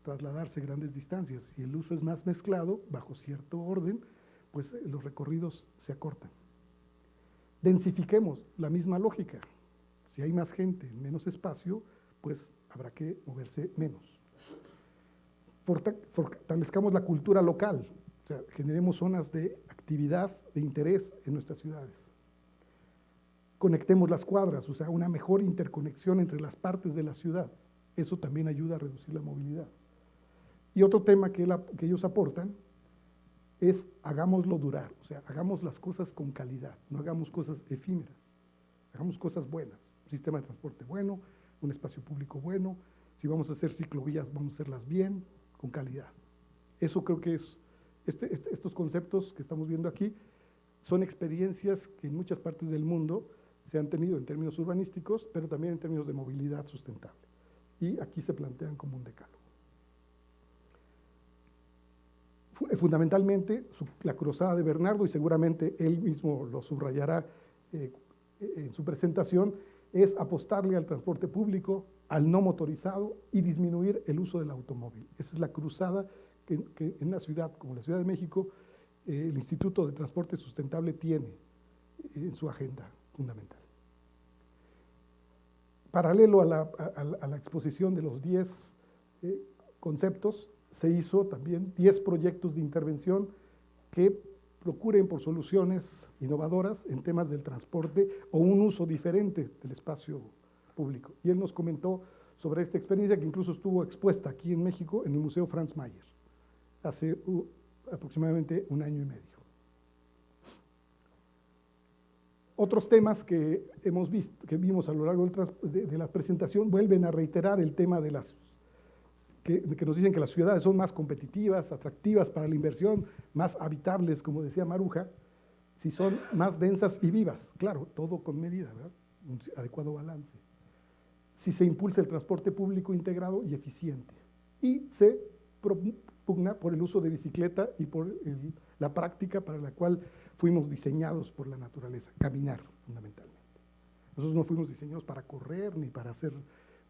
trasladarse grandes distancias. Si el uso es más mezclado, bajo cierto orden, pues los recorridos se acortan. Densifiquemos, la misma lógica. Si hay más gente en menos espacio, pues habrá que moverse menos. Fortalezcamos la cultura local, o sea, generemos zonas de actividad, de interés en nuestras ciudades. Conectemos las cuadras, o sea, una mejor interconexión entre las partes de la ciudad. Eso también ayuda a reducir la movilidad. Y otro tema que ellos aportan es hagámoslo durar, o sea, hagamos las cosas con calidad, no hagamos cosas efímeras, hagamos cosas buenas, un sistema de transporte bueno, un espacio público bueno. Si vamos a hacer ciclovías, vamos a hacerlas bien, con calidad. Eso creo que es, estos conceptos que estamos viendo aquí son experiencias que en muchas partes del mundo se han tenido en términos urbanísticos, pero también en términos de movilidad sustentable. Y aquí se plantean como un decálogo. Fundamentalmente, la cruzada de Bernardo, y seguramente él mismo lo subrayará en su presentación, es apostarle al transporte público, al no motorizado y disminuir el uso del automóvil. Esa es la cruzada que en una ciudad como la Ciudad de México, el Instituto de Transporte Sustentable tiene en su agenda fundamental. Paralelo a la exposición de los 10 conceptos, se hizo también 10 proyectos de intervención que procuren por soluciones innovadoras en temas del transporte o un uso diferente del espacio público. Y él nos comentó sobre esta experiencia que incluso estuvo expuesta aquí en México en el Museo Franz Mayer hace aproximadamente un año y medio. Otros temas que hemos visto, que vimos a lo largo de la presentación, vuelven a reiterar el tema de las que nos dicen que las ciudades son más competitivas, atractivas para la inversión, más habitables, como decía Maruja, si son más densas y vivas. Claro, todo con medida, ¿verdad? Un adecuado balance. Si se impulsa el transporte público integrado y eficiente. Y se propugna por el uso de bicicleta y por la práctica para la cual fuimos diseñados por la naturaleza, caminar fundamentalmente. Nosotros no fuimos diseñados para correr ni para hacer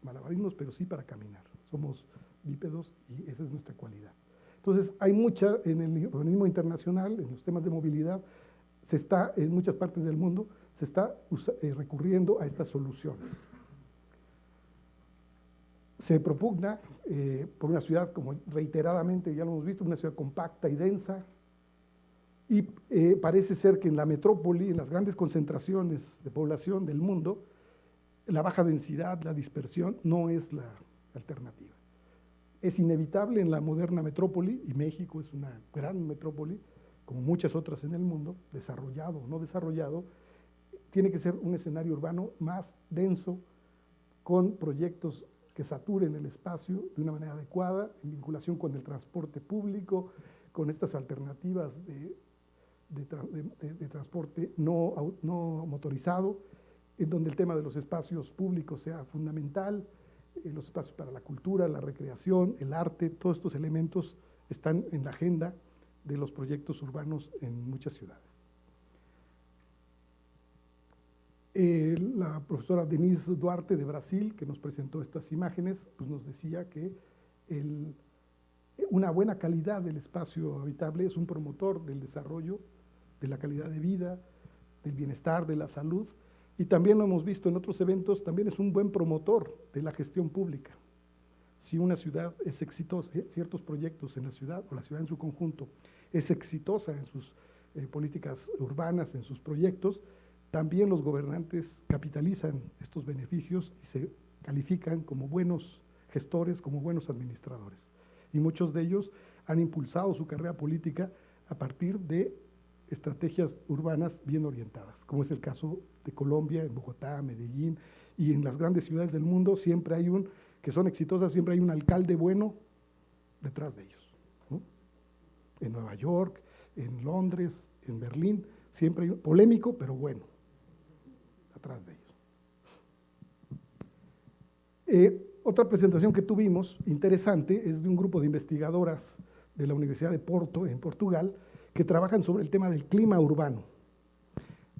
malabarismos, pero sí para caminar. Somos bípedos y esa es nuestra cualidad. Entonces, hay mucha, en el urbanismo internacional, en los temas de movilidad, en muchas partes del mundo, se está recurriendo a estas soluciones. Se propugna por una ciudad, como reiteradamente ya lo hemos visto, una ciudad compacta y densa, y parece ser que en la metrópoli, en las grandes concentraciones de población del mundo, la baja densidad, la dispersión, no es la alternativa. Es inevitable en la moderna metrópoli, y México es una gran metrópoli, como muchas otras en el mundo, desarrollado o no desarrollado, tiene que ser un escenario urbano más denso, con proyectos que saturen el espacio de una manera adecuada, en vinculación con el transporte público, con estas alternativas de transporte no motorizado, en donde el tema de los espacios públicos sea fundamental, los espacios para la cultura, la recreación, el arte, todos estos elementos están en la agenda de los proyectos urbanos en muchas ciudades. La profesora Denise Duarte de Brasil, que nos presentó estas imágenes, pues nos decía que una buena calidad del espacio habitable es un promotor del desarrollo, de la calidad de vida, del bienestar, de la salud, y también lo hemos visto en otros eventos, también es un buen promotor de la gestión pública. Si una ciudad es exitosa, ciertos proyectos en la ciudad, o la ciudad en su conjunto, es exitosa en sus políticas urbanas, en sus proyectos, también los gobernantes capitalizan estos beneficios y se califican como buenos gestores, como buenos administradores. Y muchos de ellos han impulsado su carrera política a partir de estrategias urbanas bien orientadas, como es el caso de Colombia, en Bogotá, Medellín, y en las grandes ciudades del mundo siempre hay que son exitosas, siempre hay un alcalde bueno detrás de ellos, ¿no? En Nueva York, en Londres, en Berlín, siempre hay polémico, pero bueno, atrás de ellos. Otra presentación que tuvimos, interesante, es de un grupo de investigadoras de la Universidad de Porto, en Portugal, que trabajan sobre el tema del clima urbano.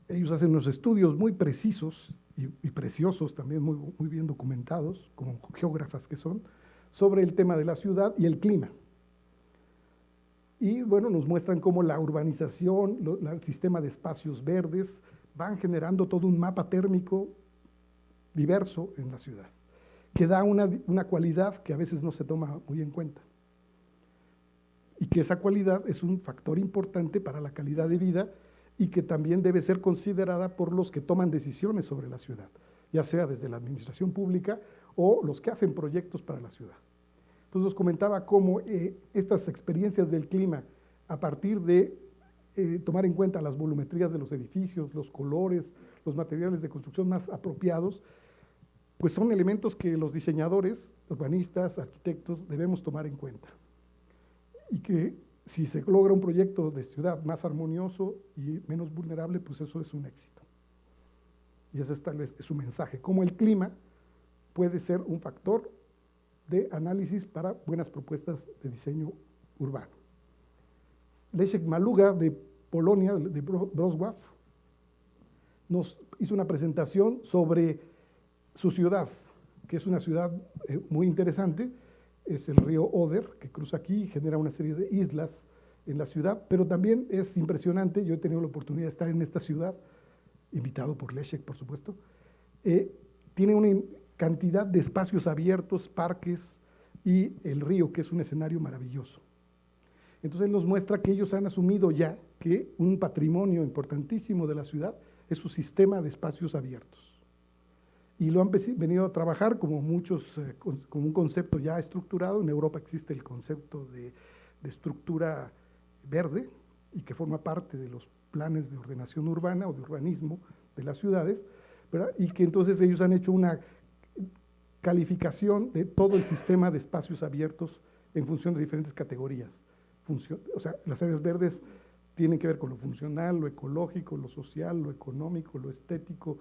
Ellos hacen unos estudios muy precisos y preciosos, también muy bien documentados, como geógrafas que son, sobre el tema de la ciudad y el clima. Y bueno, nos muestran cómo la urbanización, el sistema de espacios verdes, van generando todo un mapa térmico diverso en la ciudad, que da una cualidad que a veces no se toma muy en cuenta. Y que esa cualidad es un factor importante para la calidad de vida y que también debe ser considerada por los que toman decisiones sobre la ciudad, ya sea desde la administración pública o los que hacen proyectos para la ciudad. Entonces nos comentaba cómo estas experiencias del clima, a partir de tomar en cuenta las volumetrías de los edificios, los colores, los materiales de construcción más apropiados, pues son elementos que los diseñadores, urbanistas, arquitectos debemos tomar en cuenta. Y que si se logra un proyecto de ciudad más armonioso y menos vulnerable, pues eso es un éxito. Y ese tal vez es su mensaje, cómo el clima puede ser un factor de análisis para buenas propuestas de diseño urbano. Leszek Maluga de Polonia, de Wrocław, nos hizo una presentación sobre su ciudad, que es una ciudad muy interesante, es el río Oder, que cruza aquí y genera una serie de islas en la ciudad, pero también es impresionante, yo he tenido la oportunidad de estar en esta ciudad, invitado por Leszek, por supuesto, tiene una cantidad de espacios abiertos, parques y el río, que es un escenario maravilloso. Entonces él nos muestra que ellos han asumido ya que un patrimonio importantísimo de la ciudad es su sistema de espacios abiertos. Y lo han venido a trabajar como muchos, como un concepto ya estructurado. En Europa existe el concepto de estructura verde y que forma parte de los planes de ordenación urbana o de urbanismo de las ciudades, ¿verdad? Y que entonces ellos han hecho una calificación de todo el sistema de espacios abiertos en función de diferentes categorías. O sea, las áreas verdes tienen que ver con lo funcional, lo ecológico, lo social, lo económico, lo estético,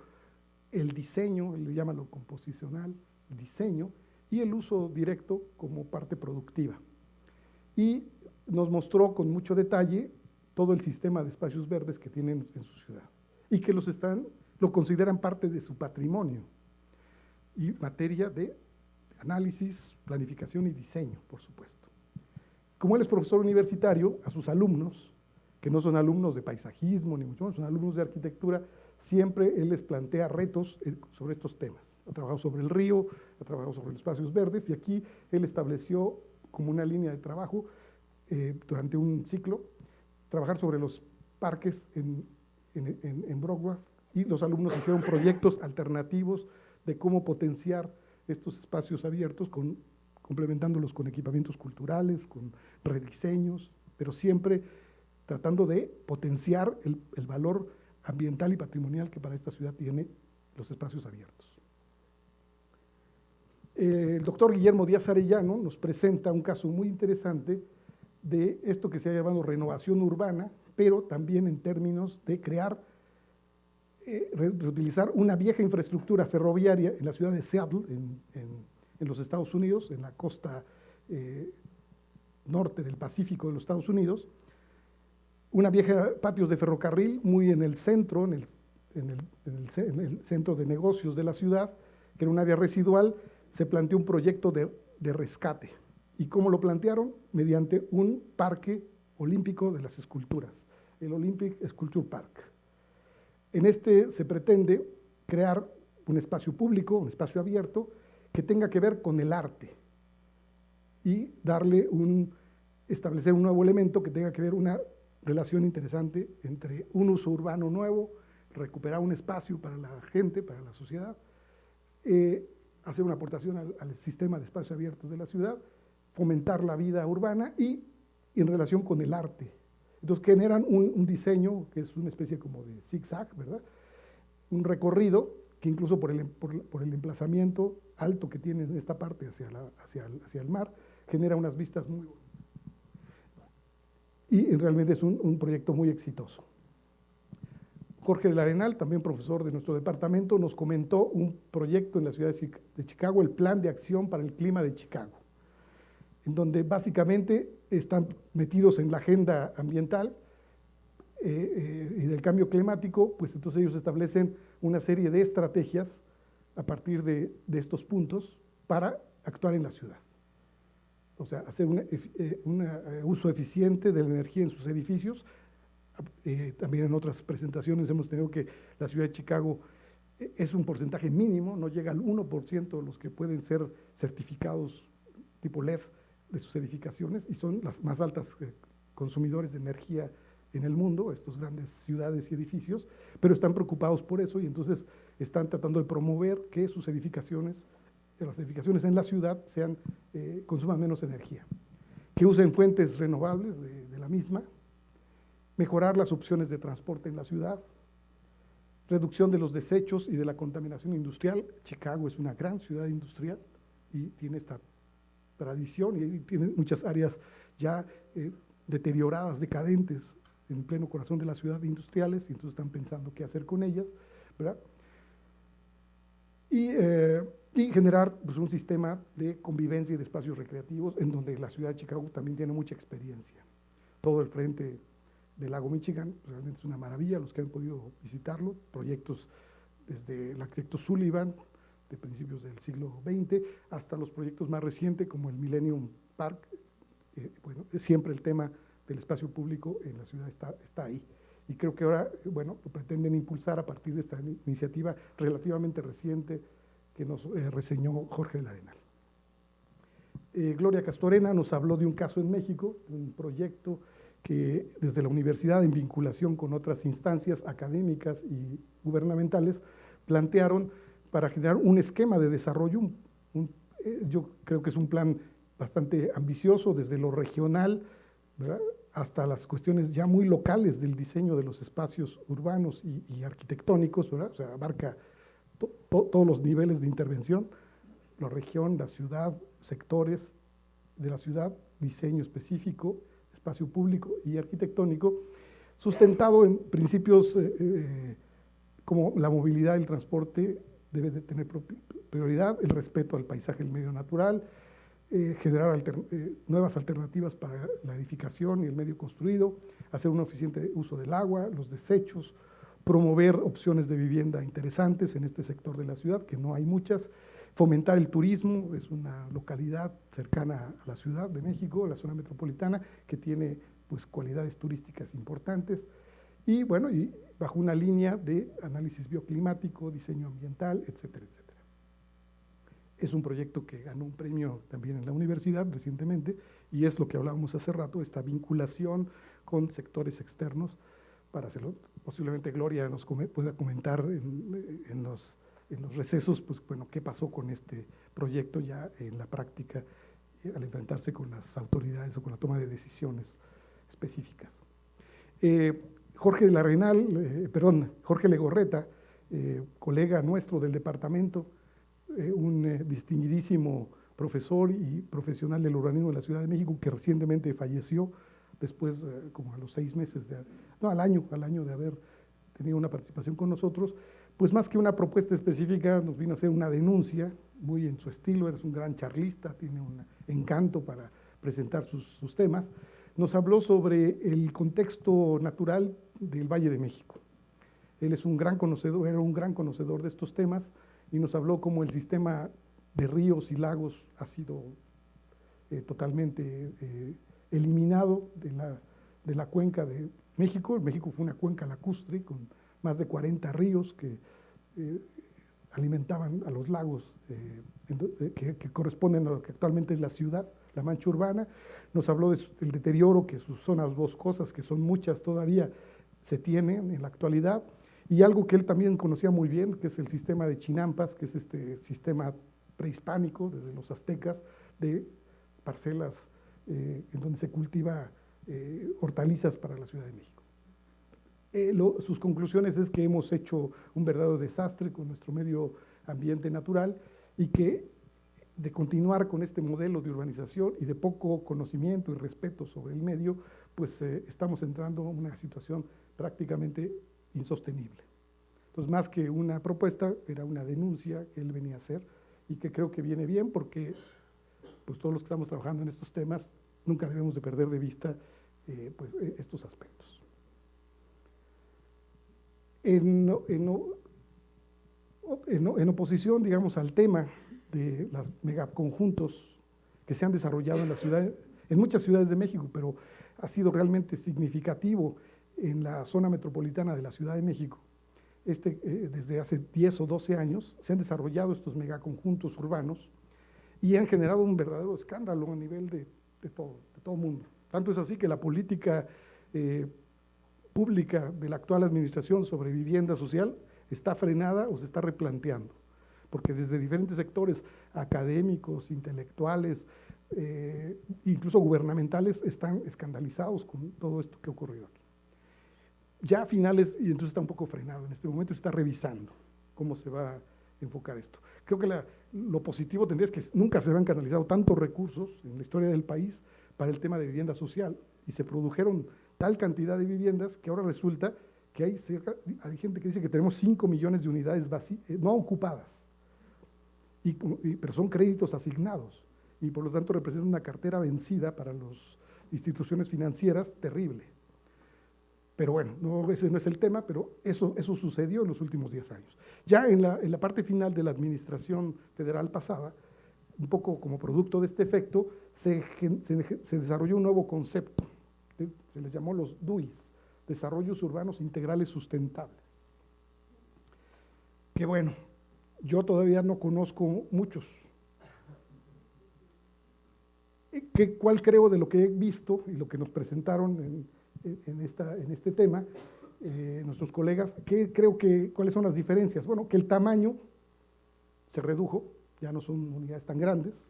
el diseño, le llaman lo composicional, diseño, y el uso directo como parte productiva. Y nos mostró con mucho detalle todo el sistema de espacios verdes que tienen en su ciudad y que lo consideran parte de su patrimonio y materia de análisis, planificación y diseño, por supuesto. Como él es profesor universitario, a sus alumnos, que no son alumnos de paisajismo, ni mucho menos, son alumnos de arquitectura, siempre él les plantea retos sobre estos temas. Ha trabajado sobre el río, ha trabajado sobre los espacios verdes, y aquí él estableció como una línea de trabajo durante un ciclo, trabajar sobre los parques en Wrocław, y los alumnos hicieron proyectos alternativos de cómo potenciar estos espacios abiertos, complementándolos con equipamientos culturales, con rediseños, pero siempre tratando de potenciar el valor ambiental y patrimonial que para esta ciudad tiene los espacios abiertos. El doctor Guillermo Díaz Arellano nos presenta un caso muy interesante de esto que se ha llamado renovación urbana, pero también en términos de crear, reutilizar una vieja infraestructura ferroviaria en la ciudad de Seattle, en los Estados Unidos, en la costa norte del Pacífico de los Estados Unidos, una vieja patios de ferrocarril muy en el centro, en el centro de negocios de la ciudad, que era un área residual. Se planteó un proyecto de rescate. ¿Y cómo lo plantearon? Mediante un parque olímpico de las esculturas, el Olympic Sculpture Park. En este se pretende crear un espacio público, un espacio abierto, que tenga que ver con el arte y establecer un nuevo elemento que tenga que ver una relación interesante entre un uso urbano nuevo, recuperar un espacio para la gente, para la sociedad, hacer una aportación al sistema de espacios abiertos de la ciudad, fomentar la vida urbana y en relación con el arte. Entonces generan un diseño que es una especie como de zigzag, ¿verdad? Un recorrido que incluso por el emplazamiento alto que tiene en esta parte hacia el mar, genera unas vistas muy bonitas. Y realmente es un proyecto muy exitoso. Jorge del Arenal, también profesor de nuestro departamento, nos comentó un proyecto en la ciudad de Chicago, el Plan de Acción para el Clima de Chicago, en donde básicamente están metidos en la agenda ambiental y del cambio climático, pues entonces ellos establecen una serie de estrategias a partir de estos puntos para actuar en la ciudad. O sea, hacer un uso eficiente de la energía en sus edificios. También en otras presentaciones hemos tenido que la ciudad de Chicago es un porcentaje mínimo, no llega al 1% de los que pueden ser certificados tipo LED de sus edificaciones, y son las más altas consumidores de energía en el mundo, estas grandes ciudades y edificios, pero están preocupados por eso y entonces están tratando de promover que sus edificaciones, las edificaciones en la ciudad consuman menos energía, que usen fuentes renovables de la misma, mejorar las opciones de transporte en la ciudad, reducción de los desechos y de la contaminación industrial. Chicago es una gran ciudad industrial y tiene esta tradición y tiene muchas áreas ya deterioradas, decadentes, en pleno corazón de la ciudad industriales, y entonces están pensando qué hacer con ellas, ¿verdad? Y generar pues, un sistema de convivencia y de espacios recreativos en donde la ciudad de Chicago también tiene mucha experiencia. Todo el frente del lago Michigan realmente es una maravilla, los que han podido visitarlo, proyectos desde el arquitecto Sullivan, de principios del siglo XX, hasta los proyectos más recientes como el Millennium Park. Bueno, siempre el tema del espacio público en la ciudad está ahí. Y creo que ahora, bueno, lo pretenden impulsar a partir de esta iniciativa relativamente reciente que nos reseñó Jorge del Arenal. Gloria Castorena nos habló de un caso en México, un proyecto que desde la universidad, en vinculación con otras instancias académicas y gubernamentales, plantearon para generar un esquema de desarrollo. Yo creo que es un plan bastante ambicioso desde lo regional, ¿verdad?, hasta las cuestiones ya muy locales del diseño de los espacios urbanos y arquitectónicos, ¿verdad? O sea, abarca todos los niveles de intervención, la región, la ciudad, sectores de la ciudad, diseño específico, espacio público y arquitectónico, sustentado en principios como la movilidad y el transporte debe de tener prioridad, el respeto al paisaje y el medio natural, generar nuevas alternativas para la edificación y el medio construido, hacer un eficiente uso del agua, los desechos, promover opciones de vivienda interesantes en este sector de la ciudad, que no hay muchas, fomentar el turismo, es una localidad cercana a la Ciudad de México, la zona metropolitana, que tiene pues cualidades turísticas importantes, y bueno, y bajo una línea de análisis bioclimático, diseño ambiental, etcétera, etcétera. Es un proyecto que ganó un premio también en la universidad recientemente, y es lo que hablábamos hace rato, esta vinculación con sectores externos para hacerlo. Posiblemente Gloria nos pueda comentar en los recesos, pues bueno, qué pasó con este proyecto ya en la práctica, al enfrentarse con las autoridades o con la toma de decisiones específicas. Jorge Legorreta, colega nuestro del departamento, un distinguidísimo profesor y profesional del urbanismo de la Ciudad de México, que recientemente falleció después, como a los 6 meses, al año de haber tenido una participación con nosotros. Pues más que una propuesta específica, nos vino a hacer una denuncia, muy en su estilo. Eres un gran charlista, tiene un encanto para presentar sus temas. Nos habló sobre el contexto natural del Valle de México. Él es un gran conocedor, era un gran conocedor de estos temas, y nos habló cómo el sistema de ríos y lagos ha sido totalmente eliminado de la cuenca de México. México fue una cuenca lacustre con más de 40 ríos que alimentaban a los lagos que corresponden a lo que actualmente es la ciudad, la mancha urbana. Nos habló del deterioro que sus zonas boscosas, que son muchas todavía, se tienen en la actualidad, y algo que él también conocía muy bien, que es el sistema de Chinampas, que es este sistema prehispánico desde los aztecas de parcelas en donde se cultiva hortalizas para la Ciudad de México. Sus conclusiones es que hemos hecho un verdadero desastre con nuestro medio ambiente natural, y que de continuar con este modelo de urbanización y de poco conocimiento y respeto sobre el medio, pues estamos entrando en una situación prácticamente insostenible. Entonces, más que una propuesta, era una denuncia que él venía a hacer, y que creo que viene bien, porque pues todos los que estamos trabajando en estos temas nunca debemos de perder de vista pues, estos aspectos. En oposición, digamos, al tema de los megaconjuntos que se han desarrollado en muchas ciudades de México, pero ha sido realmente significativo en la zona metropolitana de la Ciudad de México. Desde hace 10 o 12 años se han desarrollado estos megaconjuntos urbanos y han generado un verdadero escándalo a nivel de todo mundo. Tanto es así que la política pública de la actual administración sobre vivienda social está frenada o se está replanteando, porque desde diferentes sectores académicos, intelectuales, incluso gubernamentales, están escandalizados con todo esto que ha ocurrido aquí. ya a finales, y entonces está un poco frenado en este momento, está revisando cómo se va a enfocar esto. Creo que lo positivo tendría es que nunca se habían canalizado tantos recursos en la historia del país para el tema de vivienda social, y se produjeron tal cantidad de viviendas que ahora resulta que hay gente que dice que tenemos 5 millones de unidades no ocupadas, pero son créditos asignados, y por lo tanto representan una cartera vencida para las instituciones financieras terrible. Pero bueno, ese no es el tema, pero eso sucedió en los últimos 10 años. Ya en la parte final de la administración federal pasada, un poco como producto de este efecto, se desarrolló un nuevo concepto, se les llamó los DUIs, Desarrollos Urbanos Integrales Sustentables. Que bueno, yo todavía no conozco muchos. ¿Cuál creo de lo que he visto y lo que nos presentaron en este tema, nuestros colegas, cuáles son las diferencias? Bueno, que el tamaño se redujo, ya no son unidades tan grandes,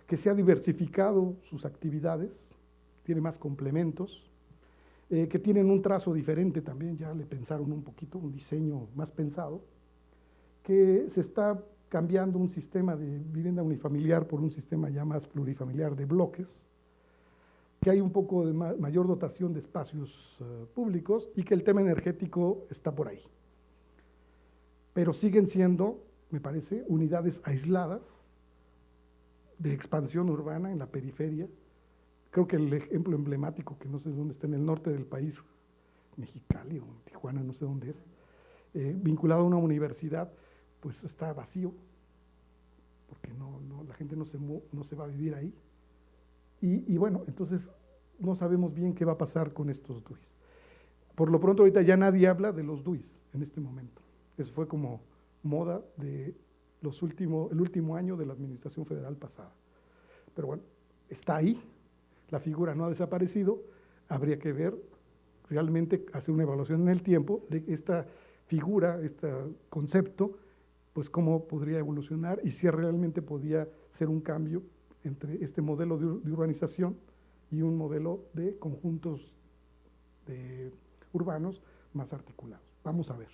que se ha diversificado sus actividades, tiene más complementos, que tienen un trazo diferente también, ya le pensaron un poquito, un diseño más pensado, que se está cambiando un sistema de vivienda unifamiliar por un sistema ya más plurifamiliar de bloques, que hay un poco de mayor dotación de espacios públicos y que el tema energético está por ahí. Pero siguen siendo, me parece, unidades aisladas de expansión urbana en la periferia. Creo que el ejemplo emblemático, que no sé dónde está, en el norte del país, Mexicali o Tijuana, no sé dónde es, vinculado a una universidad, pues está vacío, porque la gente no se va a vivir ahí. Y bueno, entonces no sabemos bien qué va a pasar con estos DUIs. Por lo pronto ahorita ya nadie habla de los DUIs en este momento. Eso fue como moda de el último año de la administración federal pasada. Pero bueno, está ahí, la figura no ha desaparecido, habría que ver, realmente hacer una evaluación en el tiempo de esta figura, este concepto, pues cómo podría evolucionar y si realmente podía ser un cambio entre este modelo de urbanización y un modelo de conjuntos urbanos más articulados. Vamos a ver.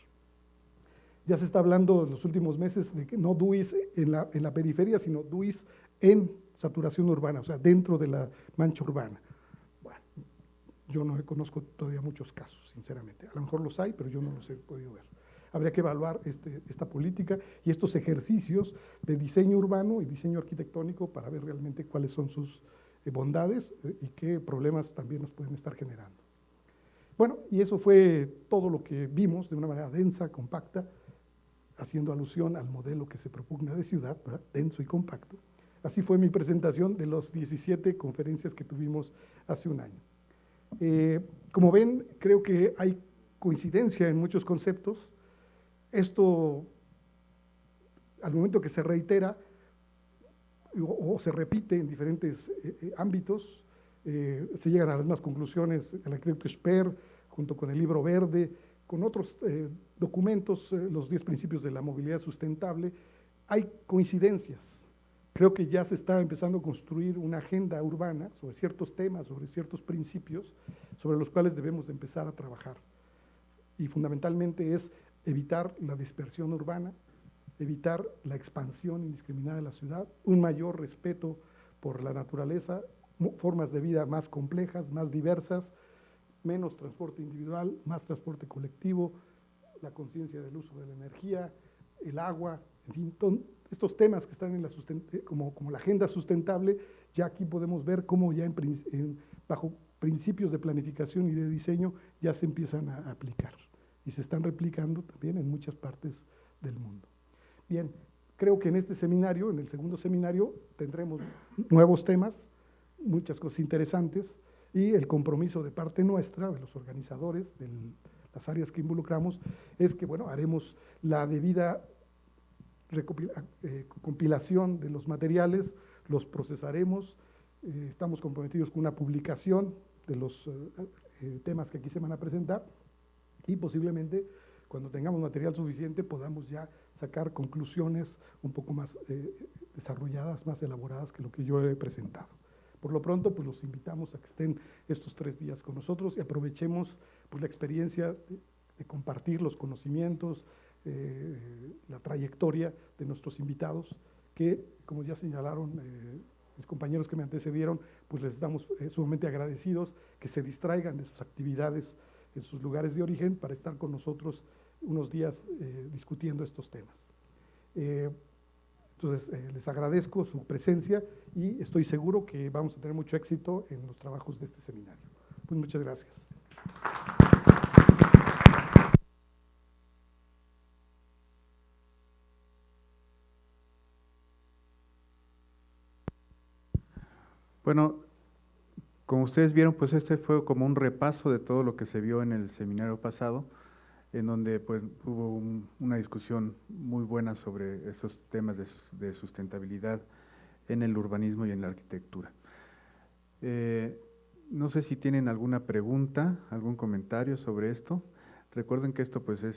Ya se está hablando en los últimos meses de que no DUIs en la periferia, sino DUIs en saturación urbana, o sea, dentro de la mancha urbana. Bueno, yo no conozco todavía muchos casos, sinceramente. A lo mejor los hay, pero yo no los he podido ver. Habría que evaluar esta política y estos ejercicios de diseño urbano y diseño arquitectónico para ver realmente cuáles son sus bondades y qué problemas también nos pueden estar generando. Bueno, y eso fue todo lo que vimos de una manera densa, compacta, haciendo alusión al modelo que se propugna de ciudad, ¿verdad? Denso y compacto. Así fue mi presentación de las 17 conferencias que tuvimos hace un año. Como ven, creo que hay coincidencia en muchos conceptos. Esto, al momento que se reitera o se repite en diferentes ámbitos, se llegan a las mismas conclusiones el arquitecto Sper, junto con el Libro Verde, con otros documentos, los 10 principios de la movilidad sustentable. Hay coincidencias. Creo que ya se está empezando a construir una agenda urbana sobre ciertos temas, sobre ciertos principios, sobre los cuales debemos de empezar a trabajar. Y fundamentalmente es evitar la dispersión urbana, evitar la expansión indiscriminada de la ciudad, un mayor respeto por la naturaleza, formas de vida más complejas, más diversas, menos transporte individual, más transporte colectivo, la conciencia del uso de la energía, el agua, en fin, estos temas que están en como la agenda sustentable, ya aquí podemos ver cómo ya bajo principios de planificación y de diseño ya se empiezan a aplicar y se están replicando también en muchas partes del mundo. Bien, creo que en este seminario, en el segundo seminario, tendremos nuevos temas, muchas cosas interesantes, y el compromiso de parte nuestra, de los organizadores, de las áreas que involucramos, es que, bueno, haremos la debida compilación de los materiales, los procesaremos, estamos comprometidos con una publicación de los temas que aquí se van a presentar, y posiblemente cuando tengamos material suficiente podamos ya sacar conclusiones un poco más desarrolladas, más elaboradas que lo que yo he presentado. Por lo pronto, pues los invitamos a que estén estos 3 días con nosotros y aprovechemos pues la experiencia de compartir los conocimientos, la trayectoria de nuestros invitados, que como ya señalaron mis compañeros que me antecedieron, pues les estamos sumamente agradecidos que se distraigan de sus actividades en sus lugares de origen para estar con nosotros unos días discutiendo estos temas. Entonces, les agradezco su presencia y estoy seguro que vamos a tener mucho éxito en los trabajos de este seminario. Pues muchas gracias. Bueno, como ustedes vieron, pues este fue como un repaso de todo lo que se vio en el seminario pasado, en donde pues hubo una discusión muy buena sobre esos temas de sustentabilidad en el urbanismo y en la arquitectura. No sé si tienen alguna pregunta, algún comentario sobre esto. Recuerden que esto pues es